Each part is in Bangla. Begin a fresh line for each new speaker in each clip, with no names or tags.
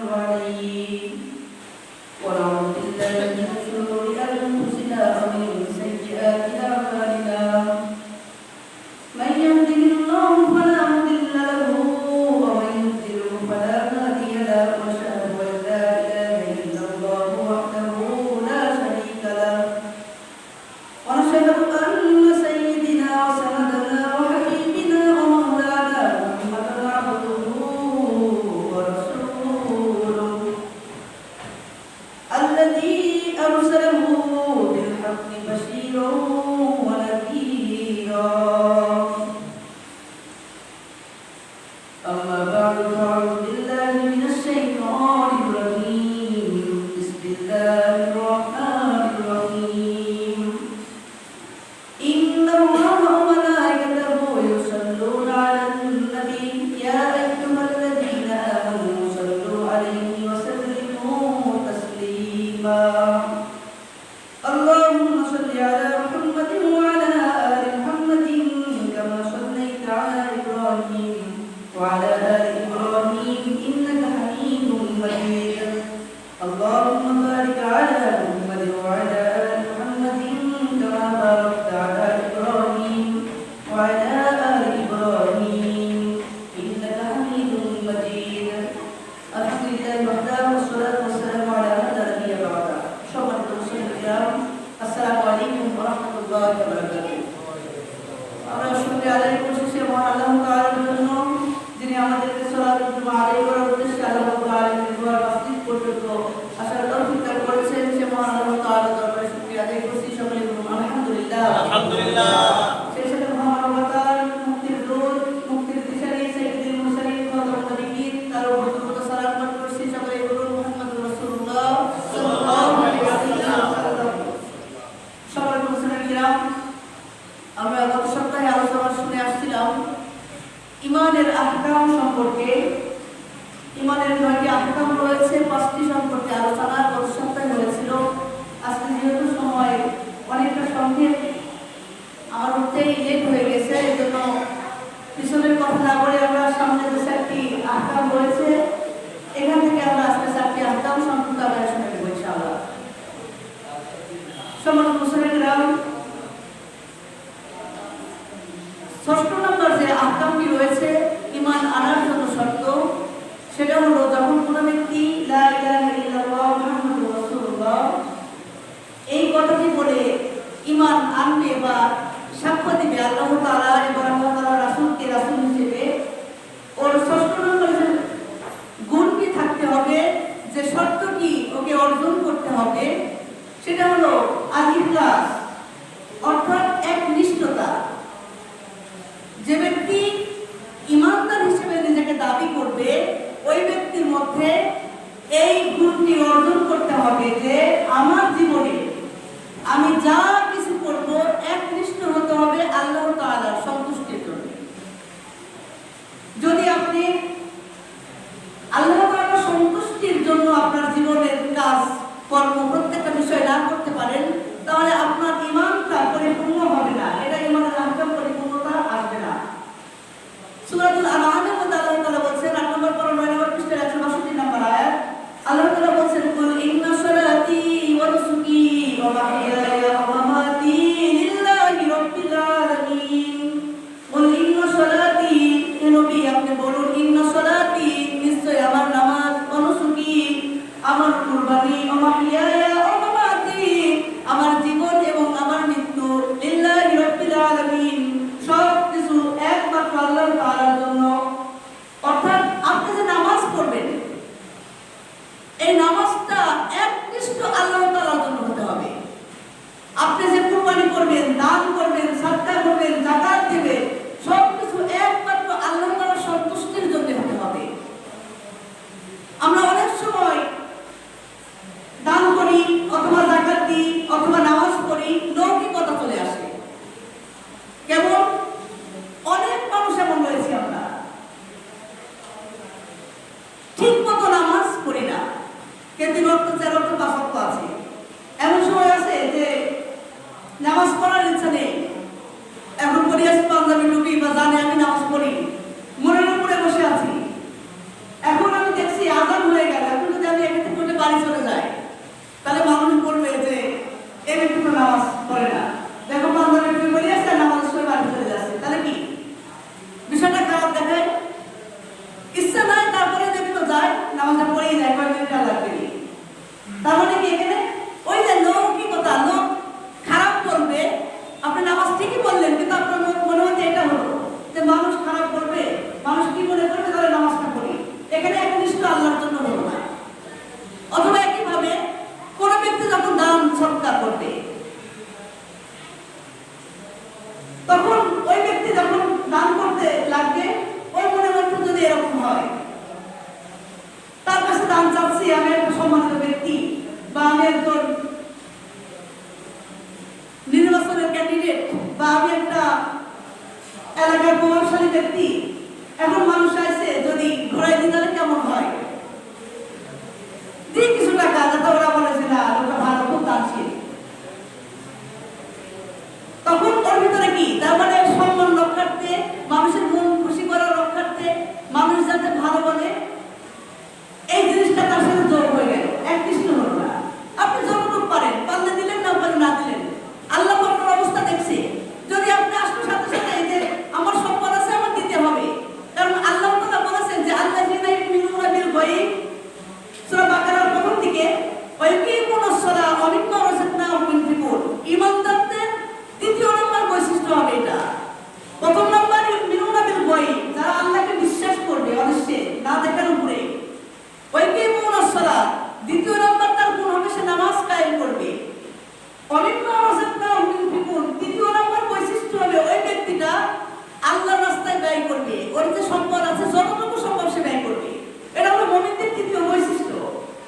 الرحيم ونعوذ بالله من شرور أنفسنا ومن سيئات أعمالنا من يهده الله فلا مضل له ومن يضلل فلا هادي له وأشهد أن لا إله إلا الله وحده لا شريك له ونشهد أن سيدنا وسندنا وحبيبنا ومولانا محمدا عبده ورسوله الذي أرسله بالحق بشيرا ونذيرا أما بعد فأعوذ بالله من الشيطان الرجيم بسم الله الرحمن الرحيم إن الله وملائكته يصلون على النبي يا أيها الذين آمنوا صلوا عليه وسلموا تسليما اللهم صل على محمد وعلى آل محمد كما صليت على إبراهيم وعلى آل إبراهيم إنك حميد مجيد اللهم بارك على محمد وعلى آل محمد كما باركت على إبراهيم وعلى آل إبراهيم إنك حميد مجيد الحمد لله وحده والصلاة والسلام على من لا نبي بعده সম্মানিত মুসলিম কিরাম আসসালামু আলাইকুম ওয়া রাহমাতুল্লাহি ওয়া বারাকাতুহু আমরা শুকরিয়া আদায় করছি মহান আল্লাহ তাআলার জন্য যিনি আমাদেরকে সালাতুল জুমা আদায় করার উদ্দেশ্যে আল্লাহ রাব্বুল আলামিনের দোয়া মসজিদ পর্যন্ত আসার তৌফিক দান করেছেন সে মহান আল্লাহ তাআলার দরবারে শুকরিয়া আদায় করছি সকলে বলুন আলহামদুলিল্লাহ আলহামদুলিল্লাহ সেই সাথে মহামানবতার মুক্তির দূত মুক্তির দিশারি সাইয়্যিদুল মুরসালিন খাতামুন নবিয়্যিন তার উপর সালাত পাঠ করছি সকলে বলুন মুহাম্মদুর রাসূলুল্লাহ সাল্লাল্লাহু আলাইহি ওয়াসাল্লাম সকলে মুসলিম কিরাম আমরা গত সপ্তাহে আলোচনা শুনে আসছিলাম ঈমানের আহকাম সম্পর্কে ঈমানের 9টি আহকাম রয়েছে 5টি সম্পর্কে আলোচনা গত সপ্তাহে হয়েছিল আজকে যেহেতু সময় অনেকটা সংক্ষেপ আমার উঠতেই লেট হয়ে গেছে এজন্য পিছনের কথা না বলে আমরা সামনে যে 4টি আহকাম রয়েছে এখান থেকে আমরা আজকে 4টি আহকাম সম্পর্কে আমরা শুনে নেব ইনশাআল্লাহ সম্মানিত মুসলিমরা ষষ্ঠ নম্বর যে আহকামটি রয়েছে ঈমান আনার জন্য শর্ত সেটা হলো যখন কোনো ব্যক্তি লা ইলাহা ইল্লাল্লাহ মুহাম্মাদুর রাসূলুল্লাহ এই কথাটি বলে ঈমান আনবে বা সাক্ষ্য দিবে আল্লাহ তাআলা এবং আল্লাহ তাআলার রাসূলকে রাসূল হিসেবে ওর ষষ্ঠ নম্বর যে গুণটি থাকতে হবে যে শর্তটি ওকে অর্জন করতে হবে সেটা হলো আল-ইখলাস অর্থাৎ একনিষ্ঠতা যে ব্যক্তি ঈমানদার হিসেবে নিজেকে দাবি করবে ওই ব্যক্তির মধ্যে এই গুণটি অর্জন করতে হবে যে আমার জীবনে আমি যা কিছু করব একনিষ্ঠ হতে হবে আল্লাহ তাআলার সন্তুষ্টির জন্য যদি আপনি আল্লাহ তাআলার সন্তুষ্টির জন্য আপনার জীবনের কাজ কর্ম প্রত্যেকটা বিষয় না করতে পারেন তাহলে আপনার ঈমানটা পরিপূর্ণ হবে না এটা ঈমানের আহকাম পরিপূর্ণতা আসবে না সূরাতুল আনআমের মধ্যে আল্লাহ তাআলা বলেন 8 নম্বর পরা 9 নম্বর পৃষ্ঠার 162 নম্বর আয়াত আল্লাহ তাআলা বলেন কুল ইন্না সালাতি ওয়া নুসুকি ওয়া মাহইয়ায়া ওয়া মামাতি লিল্লাহি রাব্বিল আলামিন কুল ইন্না সালাতি হে নবী আপনি বলুন ইন্না সালাতি নিশ্চয় আমার নামাজ ওয়া নুসুকি আমার কুরবানি ওয়া মাহইয়ায়া ওয়া মামাতি আমার জীবন এবং আমার মৃত্যু লিল্লাহি রাব্বিল আলামিন সব কিছু একমাত্র আল্লাহ তাআলার জন্য কি মনে করবে তাহলে নামাজটা পড়ি, এখানে একনিষ্ঠ আল্লাহর জন্য হলো না। অথবা একইভাবে কোন ব্যক্তি যখন দান সৎকার করবে, তখন ওই ব্যক্তি যখন দান করতে লাগবে, ওই মনে মধ্যে যদি এরকম হয় তার কাছে দান চাচ্ছি, আমি একটা সম্মানিত ব্যক্তি বা আমি একজন নির্বাচনের ক্যান্ডিডেট বা আমি একটা এলাকার প্রভাবশালী ব্যক্তি, এখন মানুষ আসছে যদি ঘোরাই দিই তাহলে কেমন হয়, দিই কিছু টাকা, যাতে ওরা বলেছে না ওটা ভালো, খুব দানশীল। তখন ওর ভিতরে কি, তার মানে সম্মান রক্ষার্থে, মানুষের মন খুশি করার রক্ষার্থে, মানুষ যাতে ভালো বলে, এই জিনিসটা তার সাথে যোগ হয়ে গেল, একনিষ্ঠ হল না। আপনি যতটুকু পারেন, পারলে দিলেন, না পারলে না দিলেন, আল্লাহ আপনার অবস্থা দেখছে। যদি আপনি আসলে সাথে সাথে এই যে আমার সম্পদ আছে আমার দিতে হবে, কারণ আল্লাহ তাআলা বলেছেন যে আল্লাযীনা ইউমিনুনা বিল গায়ব, সূরা বাকারার প্রথম দিকে, ওয়া ইয়াকিমুনাস সালাহ ওয়া মিম্মা রাযাকনাহুম ইউনফিকুন। ঈমানদারদের দ্বিতীয় নম্বর বৈশিষ্ট্য হবে এটা। প্রথম নম্বর ইউমিনুনা বিল গায়ব, যারা আল্লাহকে বিশ্বাস করবে অদৃশ্যে, না দেখার উপরে। ওয়া ইয়াকিমুনাস সালাহ, দ্বিতীয় নম্বর তার গুণ হবে সে নামাজ কায়েম করবে। ওয়া মিম্মা রাযাকনাহুম ইউনফিকুন, তৃতীয় নম্বর বৈশিষ্ট্য হবে ওই ব্যক্তিটা আল্লাহর রাস্তায় ব্যয় করবে, ওর যে সম্পদ আছে যতটুকু সম্ভব সে ব্যয় করবে। এটা হলো মুমিনদের তৃতীয় বৈশিষ্ট্য।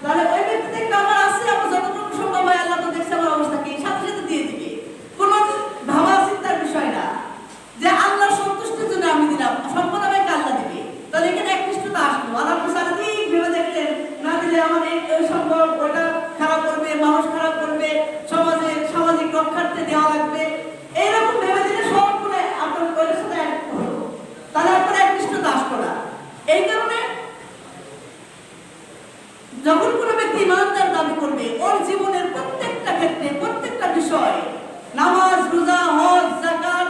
তাহলে ওই ব্যক্তি দেখবে আমার আছে, আমার যতটুকু সম্ভব হয়, আল্লাহ তো দেখছে আমার অবস্থাকে, সাথে সাথে দিয়ে দিবে। কোনো ভাবা চিন্তার বিষয় না যে আল্লাহর সন্তুষ্টির জন্য আমি দিলাম, সম্পদ আমাকে আল্লাহ দিবে। তাহলে এখানে একনিষ্ঠতা আসলো। আর আপনি সারাদিন ভেবে দেখলেন না দিলে আমার এই সম্ভব, ওটা খারাপ করবে, মানুষ খারাপ করবে, সমাজে সামাজিক রক্ষার্থে দেওয়া লাগবে, এইরকম ভেবে দিলে সবগুলো আপনার ওর সাথে এক হলো, তাহলে আপনার একনিষ্ঠতা আসলো না। এই কারণে যখন কোনো ব্যক্তি ইমানদার দাবি করবে, ওর জীবনের প্রত্যেকটা ক্ষেত্রে, প্রত্যেকটা বিষয়, নামাজ, রোজা, হজ, যাকাত,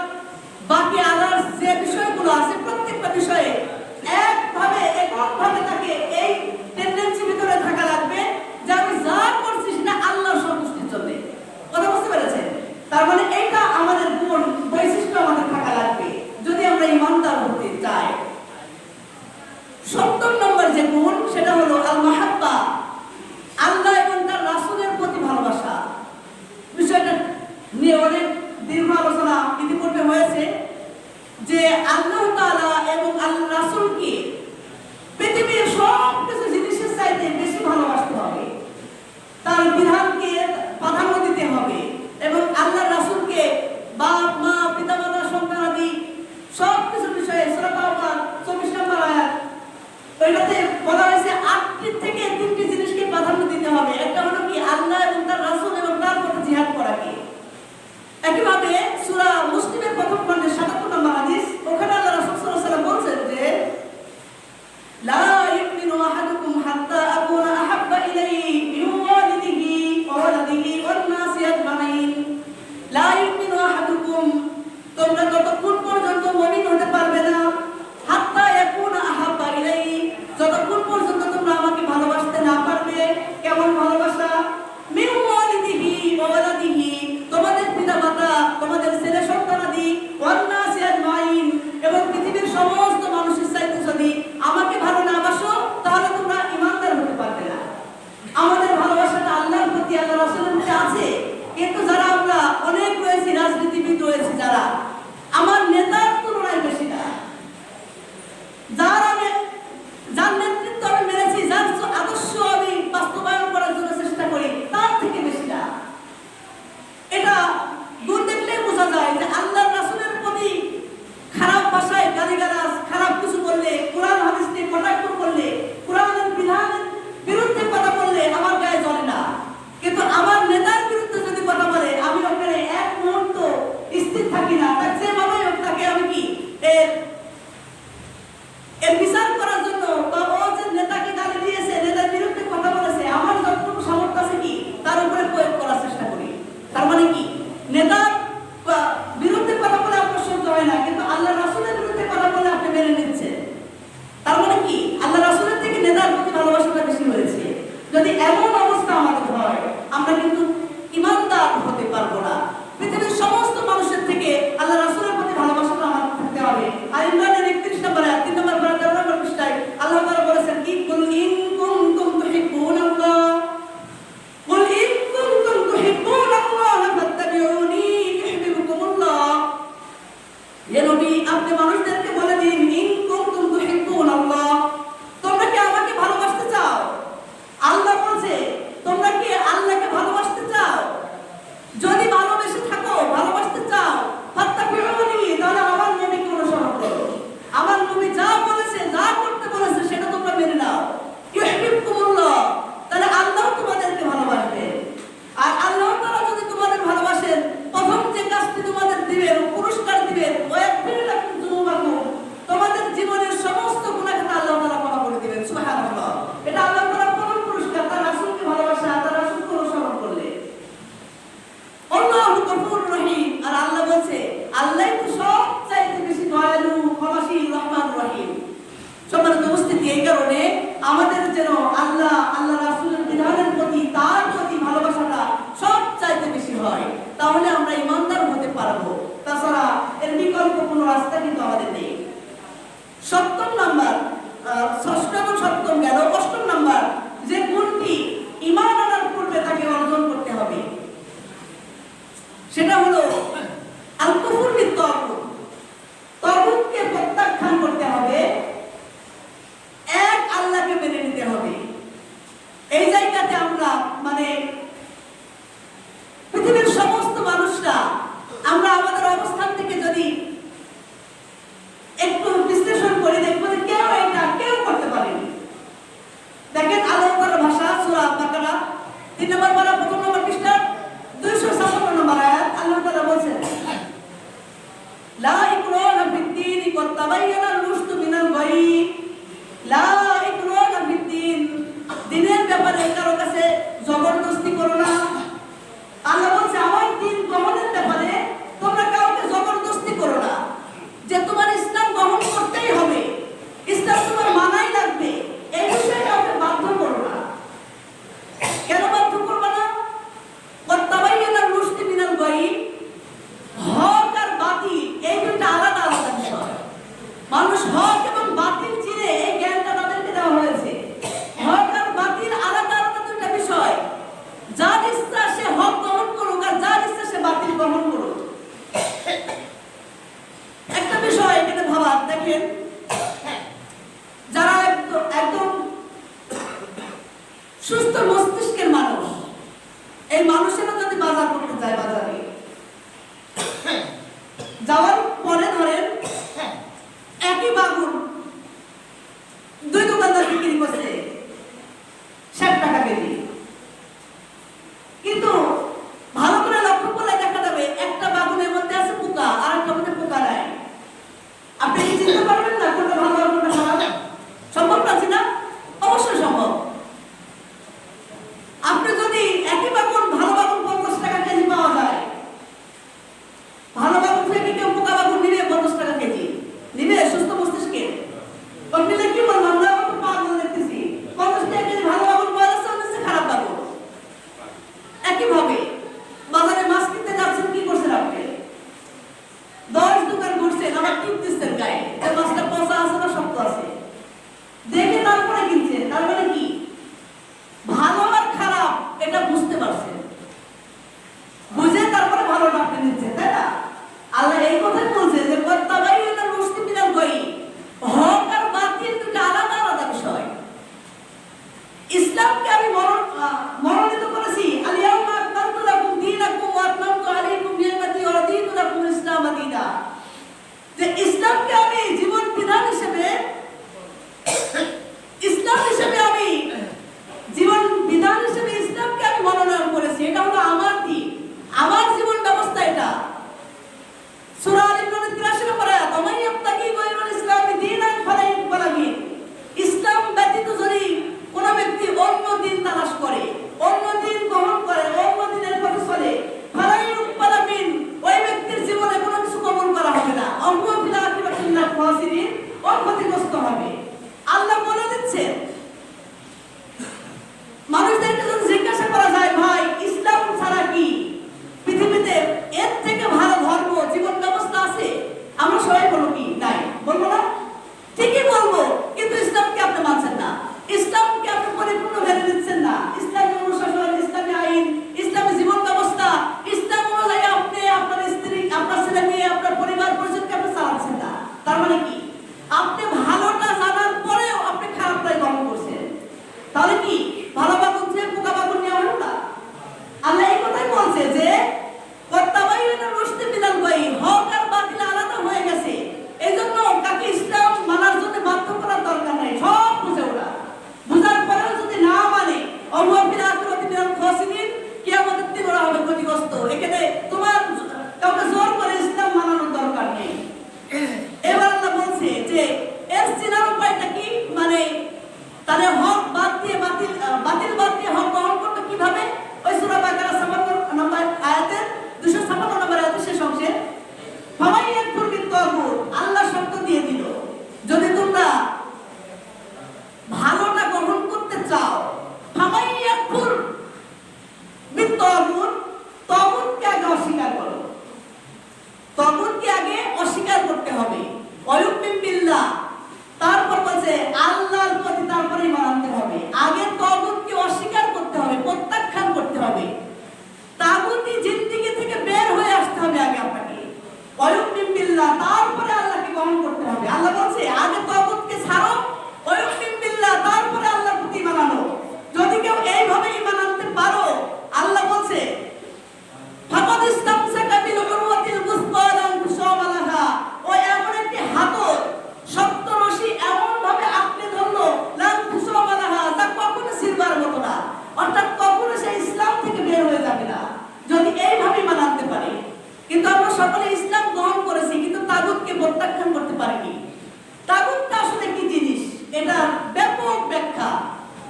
বাকি আদার্স যে বিষয়গুলো আছে, প্রত্যেকটা বিষয়ে একভাবে তাকে এই টেন্ডেন্সি ভিতরে থাকা লাগবে যে আমি যা করছি সেটা আল্লাহর সন্তুষ্টির জন্য। কথা বুঝতে পেরেছেন? তার মানে এইটা আমাদের গুণ, বৈশিষ্ট্য আমাদের থাকা লাগবে যদি আমরা ইমানদার হতে চাই। সপ্তম নম্বর যে গুণ, সেটা হলো আল মাহাব্বা, আল্লাহ এবং তার রাসূলের প্রতি ভালোবাসা। বিষয়টা নিয়ে অনেক দীর্ঘ আলোচনা ইতিপূর্বে হয়েছে যে আল্লাহ তাআলা এবং আল্লাহর রাসূলকে পৃথিবীর সব কিছু জিনিসের চাইতে বেশি ভালোবাসতে হবে, তার বিধানকে প্রাধান্য দিতে হবে, এবং আল্লাহর রাসূলকে বাপ মা পিতামাতা সন্তানাদি সব কিছু বিষয়ে সূরা তাওবা 24 নম্বর আয়াত, ওইটাতে বলা হয়েছে 8টি থেকে 3টি জিনিসকে প্রাধান্য দিতে হবে। একটা হলো কি, আল্লাহ এবং তার রাসূল এবং তার পথে জিহাদ করাকে। একইভাবে সূরা মুসলিমের প্রথম খণ্ডের 77 নম্বর হাদিস, ওখানে আল্লাহ রাসূল সাল্লাল্লাহু আলাইহি ওয়াসাল্লাম বলেছেন যে এই কারণে আমাদের যেন আল্লাহ রাসূলের বিধানের প্রতি, তার প্রতি ভালোবাসাটা সবচাইতে বেশি হয়, তাহলে আমরা ইমানদার হতে পারবো। তাছাড়া এর বিকল্প কোনো রাস্তা কিন্তু আমাদের নেই। সপ্তম নাম্বার, ষষ্ঠ এবং সপ্তম গেল, অষ্টম নাম্বার যে গুণটি ঈমান আনার পূর্বে তাকে অর্জন করতে হবে সেটা হলো আল কুফর বিত তাগুত। তাগুতকে প্রত্যাখ্যান করতে হবে, এক আল্লাহকে মেনে নিতে হবে। এই জায়গাতে আমরা পৃথিবীর সমস্ত মানুষরা আমরা আমাদের অবস্থান থেকে যদি একটু বিশ্লেষণ করে দেখব যে কেউ করতে পারেনি। দেখেন আল্লাহ তাআলার ভাষা সূরা বাকারা 3 নম্বর পারা 1 নম্বর পৃষ্ঠা 256 নম্বর আয়াত আল্লাহ তাআলা বলেন, লা ইকরাহা ফিদ-দীন ক্বাদ তাবায়্যানা আর-রুশদু মিনাল গায়y। লা ইকরাহা ফিদ-দীন, দ্বীনের ব্যাপারে কারো কাছে জবরদস্তি করো না। আল্লাহ বলছে আমার দ্বীন গ্রহণের ব্যাপারে তোমরা কাউকে জবরদস্তি করো না, যে তোমার ইসলাম গ্রহণ করতেই হবে, ইসলাম তোমার মানাই লাগবে, এই বিষয়ে কাউকে বাধ্য করো না। কেন বাধ্য করবে না? ক্বাদ তাবায়্যানা আর-রুশদু মিনাল গায়y, হক আর বাতিল এই দুটো আলাদা আলাদা বিষয়। মানুষ হক এবং বাতিল চিনে এই জ্ঞানটা তাদেরকে দেওয়া হয়েছে। হক আর বাতিল আলাদা আলাদা দুটো বিষয়। যার ইচ্ছা সে হক গ্রহণ করুক, আর যার ইচ্ছা সে বাতিল গ্রহণ করুক। একটা বিষয় এখানে ভাবার, দেখেন যারা একদম সুস্থ মস্তিষ্কের মানুষ, এই মানুষেরা যদি বাজার করতে যায়, বাজারে যাওয়ার পরে ধরেন একই বাগুন দুই দোকানদার বিক্রি করছে 60 টাকা কেজি, কিন্তু ভালো করে লক্ষ্য করলে দেখা যাবে একটা বাগুনের মধ্যে আছে পোকা আর একটা মধ্যে পোকা নাই। আপনি কি চিনতে পারবেন না কোনটা ভালো আর কোনটা খারাপ? সম্ভব না? অবশ্যই সম্ভব। আপনি যদি একই বাগুন, ভালো বাগুন 50 টাকা কেজি পাওয়া যায়, ভালো বাগুন থেকে কেউ পোকা বাগুন নিবে 50 টাকা কেজি নিবে সুস্থ মস্তিষ্কে? নিলে কি বলবো আমরা? পাগল দেখতেছি। 50 টাকা কেজি ভালো বাগুন পাওয়া যাচ্ছে, হচ্ছে খারাপ বাগুন। একইভাবে বাজারে মাছ কিনতে যাচ্ছেন, কি করছেন আপনি? 10 দোকান ঘুরছেন, আবার টিপ দিচ্ছেন গায়ে যে মাছটা পচা আছে না শক্ত আছে, দেখে তারপরে কিনছেন। তার মানে কি? ভালো আর খারাপ এটা বুঝতে পারছেন, বুঝে তারপরে ভালোটা আপনি নিচ্ছেন, তাই না? আল্লাহ এই কথাই বলছে যে ক্বাদ তাবায়্যানা আর-রুশদু মিনাল গায়y, হক আর বাতিল দুটো আলাদা আলাদা বিষয়। ইসলামকে আমি মনোনীত করেছি, আল-ইয়াওমা আকমালতু লাকুম দীনাকুম ওয়া আতমামতু আলাইকুম নি'মাতি ওয়া রাদিতু লাকুমুল ইসলাম দীনা। যে ইসলামকে আমি জীবন বিধান হিসেবে, ইসলাম হিসেবে আমি জীবন বিধান হিসেবে ইসলামকে আমি মনোনয়ন করেছি। এটা হলো আমার দিন, আমার জীবন ব্যবস্থা। এটা সূরা আল ইমরানের 83 নম্বর আয়াত, ওয়া মান ইয়াবতাগি গায়রাল ইসলামি দীনান ফালা ইকবালা মিন। ইসলাম ব্যতীত যদি কোন ব্যক্তি অন্য দিন তালাশ করে, অন্য দিন গ্রহণ করে, অন্য দিনের পথে চলে, ফালা ইকবালা মিন, ওই ব্যক্তির জীবনে কোনো কিছু কবুল করা হবে না। অহুয়া ফিল আখিরাতি মিনাল খাসিরিন, ও ক্ষতিগ্রস্ত হবে। আল্লাহ বলে দিচ্ছেন। মানুষদেরকে যদি জিজ্ঞাসা করা যায়, ভাই ইসলাম ছাড়া কি পৃথিবীতে এর থেকে ভালো ধর্ম, জীবন ব্যবস্থা আছে? আমরা সবাই বলবো কি? নাই। বলবো না? ঠিকই বলবো, কিন্তু ইসলামকে আপনি মানছেন না, ইসলামকে আপনি পরিপূর্ণ মেনে নিচ্ছেন না। ইসলামী অনুশাসন, ইসলামী আইন, ইসলামী জীবন ব্যবস্থা, ইসলাম অনুযায়ী আপনি আপনার স্ত্রী, আপনার ছেলে মেয়ে, আপনার পরিবার পরিজনকে আপনি চালাচ্ছেন না। তার মানে কি? আপনি ভালোটা জানার পরেও আপনি খারাপটাই গ্রহণ করছেন।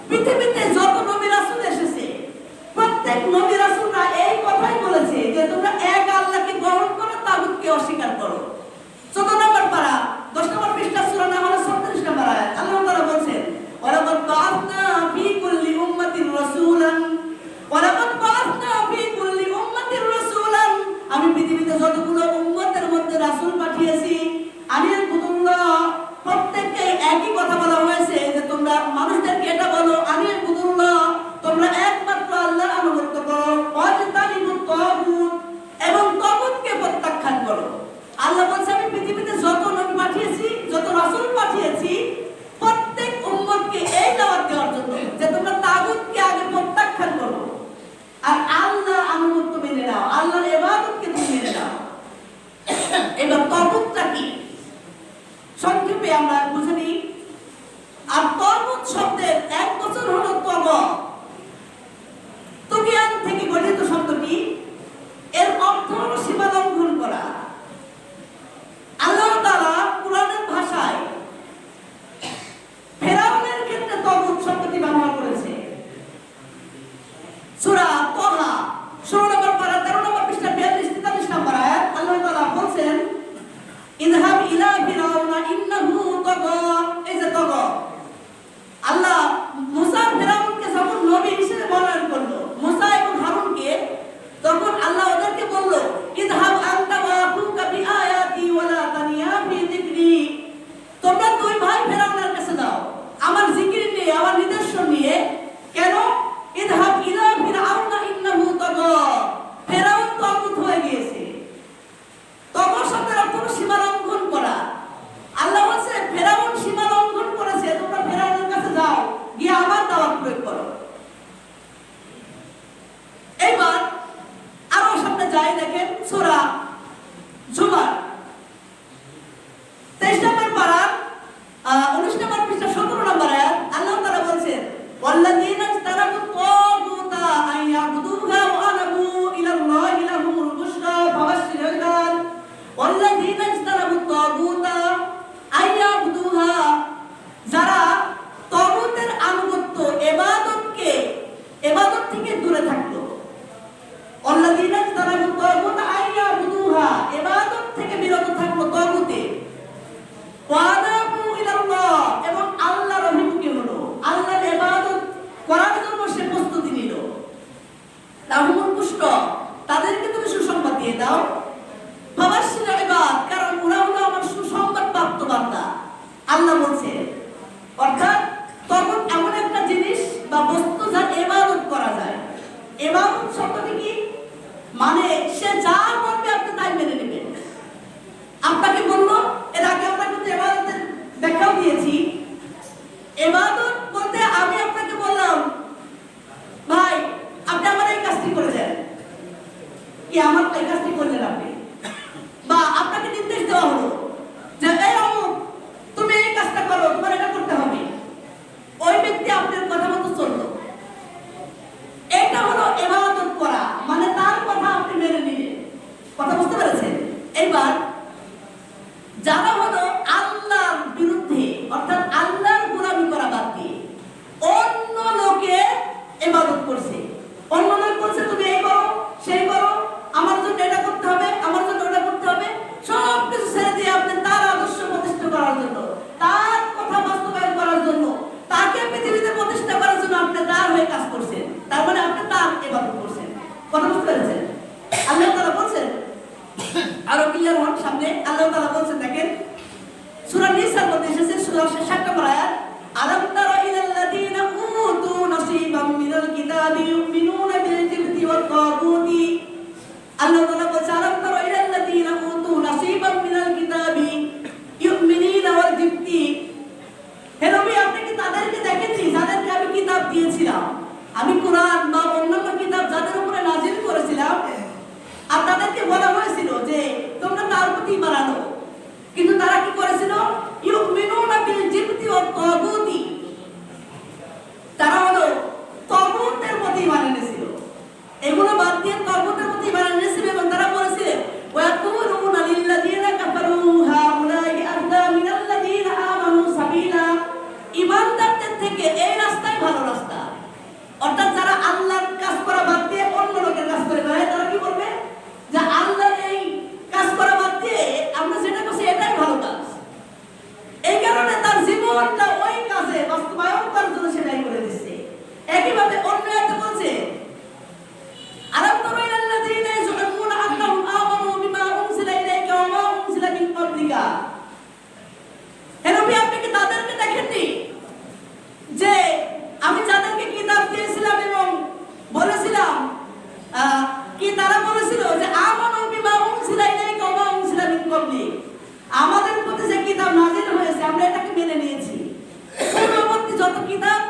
পৃথিবীতে যত নবী রাসূল এসেছে প্রত্যেক নবী রাসূলরা এই কথাই বলেছে যে তোমরা এক আল্লাহকে গ্রহণ করো, তাগুতকে অস্বীকার করো। 14 নম্বর পারা 10 নম্বর পৃষ্ঠা সূরা নাহল 37 নম্বর আয়াত আল্লাহ তাআলা বলেন ওয়ালাকাদ বাআসনা ফী কুল্লি উম্মাতির রাসূলান ওয়ালাকাদ বাআসনা ফী কুল্লি উম্মাতির রাসূলান আমি পৃথিবীতে যতগুলো উম্মতের মধ্যে রাসূল পাঠিয়েছি আনিল বুদুল্লাহ প্রত্যেককে একই কথা বলা হয়েছে যে তোমরা মানুষদেরকে এটা বলো আনিল বুদুল্লাহ তোমরা একমাত্র আল্লাহর আনুগত্য করো ওয়াজতানিবুত তাগুত এবং তাগুতকে প্রত্যাখ্যান করো। আল্লাহ বলছে আমি পৃথিবীতে যত নবী পাঠিয়েছি যত রাসূল পাঠিয়েছি প্রত্যেক উম্মতকে এই দাওয়াত দেওয়ার জন্য যে তোমরা তাগুতকে আগে প্রত্যাখ্যান করো আর আল্লাহর আনুগত্য মেনে নাও, আল্লাহর ইবাদতকে তুমি মেনে নাও। এবার তাগুতটা কি সংক্ষেপে আমরা বুঝে নিই। আর তাগুত শব্দের এক বছর হলো তুগিয়ান থেকে গঠিত শব্দটি, এর অর্থ হলো সীমা লঙ্ঘন করা। আল্লাহ তাআলা কুরআনের ভাষায় ফেরাউনের ক্ষেত্রে তাগুত শব্দটি ব্যবহার করেছে। সূরা তাহা 16 নম্বর পারা 13 নম্বর পৃষ্ঠা 42-43 নম্বর আয়াত আল্লাহ তাআলা বলেন ইযহাব ইলা ফিরাউনা ইন্নাহু তাগা। এই যে তাগা আল্লাহ মুসা ফেরাউনকে যখন নবী হিসেবে মনোনয়ন করলো মুসা এবং হারুনকে, তখন আল্লাহ ওদেরকে বলল ইযহাব আনতা ওয়া আখুকা বিআয়াতি ওয়ালা তানিয়া ফি যিকরি তোমরা দুই ভাই ফেরাউনের কাছে যাও আমার জিকির নিয়ে আমার নিদর্শন নিয়ে। কেন? ইযহাব ইলা ফিরাউনা ইন্নাহু তাগা ফেরাউন তাগুত হয়ে গিয়েছে। তাগা শব্দের অর্থ হলো সীমা লঙ্ঘন করা। আল্লাহ বলছে ফেরাউন সীমা লঙ্ঘন করেছে, তোমরা ফেরাউনের কাছে যাও গিয়ে আবার দাওয়াত প্রয়োগ করো। এইবার আরো সামনে যাই দেখেন সূরা জুমার 23 নম্বর পারা 19 নম্বর পৃষ্ঠা 17 নম্বর আয়াত আল্লাহ তাআলা বলেন ওয়াল্লাযীনা ইসতারাকু তাগুতা আইয়াবুদুহা ওয়া আনাবু ইলাল্লাহি লাহুমুল বুশরা ফাবাশশিরিল ইবাদ ওয়াল্লাযীনা ইসতারাকু তাগুতা আইয়াবুদুহা যারা তাগুতের আনুগত্য ইবাদত থেকে দূরে থাকলো। ওয়াল্লাযীনা ইসতারাকু তাগুতা আইয়াবুদুহা ইবাদত থেকে বিরত থাকলো তাগুতে ওয়াদাবু ইলাল্লাহ এবং আল্লাহর অভিমুখী হলো, আল্লাহর ইবাদত করার জন্য সে প্রস্তুতি নিল। লাহুমুল বুশরা তাদেরকে তুমি সুসংবাদ দিয়ে দাও, ফাবাশশিরিল ইবাদ কারণ ওরা হলো আমার সুসংবাদ প্রাপ্ত বান্দা। আল্লাহ বলছে অর্থাৎ তখন এমন একটা জিনিস বা বস্তু যার ইবাদত করা যায়। ইবাদত শব্দটি কি মানে সে যা বলবে আপনি তাই মেনে নেবেন। আপনাকে বলল এর আগে আমরা কিন্তু ইবাদতের ব্যাখ্যাও দিয়েছি। ইবাদত বলতে আমি আপনাকে বললাম ভাই আপনি আমার এই কাজটি করে দেন, কি আমার এই কাজটি করলেন আপনি, বা আপনাকে নির্দেশ দেওয়া হলো যে এই অমুক তুমি এই কাজটা করো, তোমার এটা করতে হবে, ওই ব্যক্তি আপনার কথা মতো চললো, এটা হলো ইবাদত করা মানে তার কথা আপনি মেনে নিলেন। কথা বুঝতে পেরেছেন? এবার যারা হলো আল্লাহর বিরুদ্ধে অর্থাৎ আল্লাহর গোলামি করা বাদ দিয়ে অন্য লোকের ইবাদত করছে, অন্য লোক বলছে তুমি এই করো সেই করো, আমার জন্য এটা করতে হবে, আমার জন্য ওটা করতে হবে, সব কিছু ছেড়ে দিয়ে আপনি তার আদর্শ প্রতিষ্ঠা করার জন্য, তার কথা বাস্তবায়ন করার জন্য, তাকে পৃথিবীতে প্রতিষ্ঠা করার জন্য আপনি তার হয়ে কাজ করছেন। তার মানে আপনি তার ইবাদত করছেন। কথা বুঝতে পেরেছেন? আল্লাহ তাআলা বলছেন আরো ক্লিয়ার হন সামনে। আল্লাহ তাআলা বলছেন দেখেন সূরা নিসার মধ্যে এসেছে 60 নম্বর আয়াত আলাম তারা ইলাল্লাযীনা উতু নাসীবাম মিনাল কিতাবি ইউমিনুনা বিল জিবতি ওয়াত তাগুতি। আল্লাহ তাআলা বলছেন আলাম তারা ইলাল্লাযীনা উতু নাসীবাম মিনাল কিতাবি ইউমিনুনা ওয়াল জিবতি। হে নবী আপনি কি তাদেরকে দেখেননি যাদেরকে আমি কিতাব দিয়েছিলাম, আমি কুরআন বা অন্যান্য কিতাব যাদের উপরে নাযিল করেছিলাম ইমানটা ওই কাজে বাস্তবায়ন করার জন্য সেটাই করে দিচ্ছে। একইভাবে অন্য আয়াতে বলছে আলাম তারা ইলাল্লাযীনা ইয়াজউমুনা আন্নাহুম আমানু বিমা উনজিলা ইলাইকা ওয়া মা উনজিলা মিন ক্বাবলিকা। হে নবী, আপনি কি তাদেরকে দেখেননি যে আমি যাদেরকে কিতাব দিয়েছিলাম এবং বলেছিলাম কি তারা বলেছিল যে আমানু বিমা উনজিলা ইলাইকা ওয়া মা উনজিলা মিন ক্বাবলিক, আমাদের প্রতি যে কিতাব নাযিল হয়েছে আমরা এটাকে মেনে নিয়েছি, পূর্ববর্তী যত কিতাব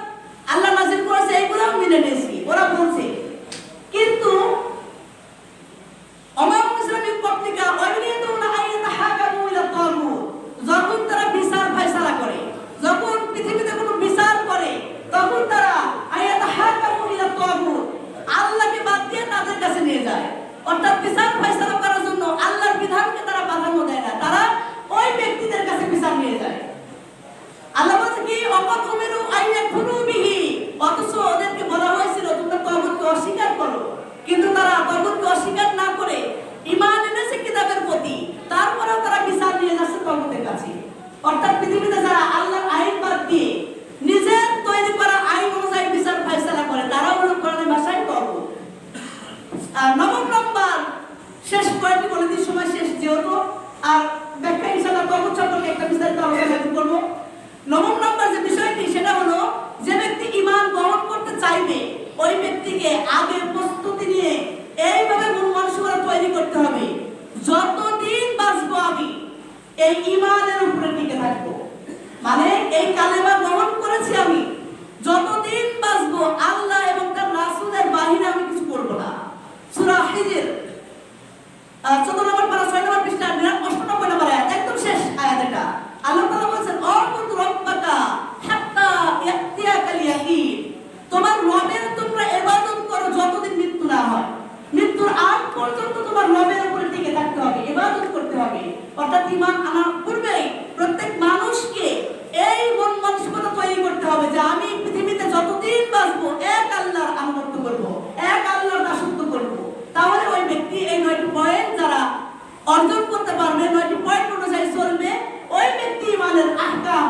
আল্লাহ নাযিল করেছে এইগুলোও মেনে নিয়েছি ওরা বলছে। কিন্তু যখন তারা বিচার ফায়সালা করে, যখন পৃথিবীতে কোনো বিচার করে, তখন তারা আল্লাহকে বাদ দিয়ে তাদের কাছে নিয়ে যায়। অর্থাৎ বিচার ফায়সালা করার জন্য আল্লাহর বিধানকে তারা প্রাধান্য দেয় না, তারা ওই ব্যক্তিদের কাছে বিচার নিয়ে যায়। আল্লাহ বলছে কি অকত উমিরু আইয়াকুনু বিহি, অথচ ওদেরকে বলা হয়েছিল তোমরা তাগুতকে অস্বীকার করো, কিন্তু তারা তাগুতকে অস্বীকার না করে ঈমান এনেছে কিতাবের প্রতি, তারপরেও তারা বিচার নিয়ে যাচ্ছে তাগুতের কাছে। অর্থাৎ পৃথিবীতে যারা আল্লাহর আইন বাদ দিয়ে নিজের তৈরি করা আইন অনুযায়ী বিচার ফায়সালা করে তারা হলো কোরআনের ভাষায় তাগুত। নবম নম্বর শেষ পয়েন্টটি বলে দিই, সময় শেষ যেহেতু, আর ব্যাখ্যা ইনশাআল্লাহ তাগুত সম্পর্কে একটা বিস্তারিত আলোচনা করব। নবম নম্বর যে বিষয়টি সেটা হলো যে ব্যক্তি ঈমান গ্রহণ করতে চাইবে ওই ব্যক্তিকে আগে প্রস্তুতি নিয়ে এইভাবে মন মানসিকতা তৈরি করতে হবে, যতদিন বাঁচবো আমি এই ঈমানের উপরে টিকে থাকবো, মানে এই কালেমা গ্রহণ করেছি আমি, যতদিন বাঁচবো আল্লাহ এবং তার রাসূলের বাহিরে আমি কিছু করব না। সূরা হিজর 14 নম্বর পারা 6 নম্বর পৃষ্ঠা 89 নম্বর আয়াত, একদম শেষ আয়াত এটা। আল্লাহ তাআলা বলেন আ'বুদু রাব্বাকা হাত্তা ইয়াতিয়াকাল ইয়াকিন, তোমার রবের তোমরা ইবাদত করো যতদিন মৃত্যু না হয়, মৃত্যুর আগ পর্যন্ত তোমার রবের উপরে টিকে থাকতে হবে, ইবাদত করতে হবে। অর্থাৎ ঈমান আনার পূর্বেই প্রত্যেক মানুষকে এই মন মানসিকতা তৈরি করতে হবে যে আমি পৃথিবীতে যতদিন বাঁচবো এক আল্লাহর আনুগত্য করব, এক আল্লাহর দাসত্ব করব। তাহলে ওই ব্যক্তি এই 9টি পয়েন্ট যারা অর্জন করতে পারবে, 9টি পয়েন্ট অনুযায়ী চলবে, ওই ব্যক্তি ঈমানের আহকাম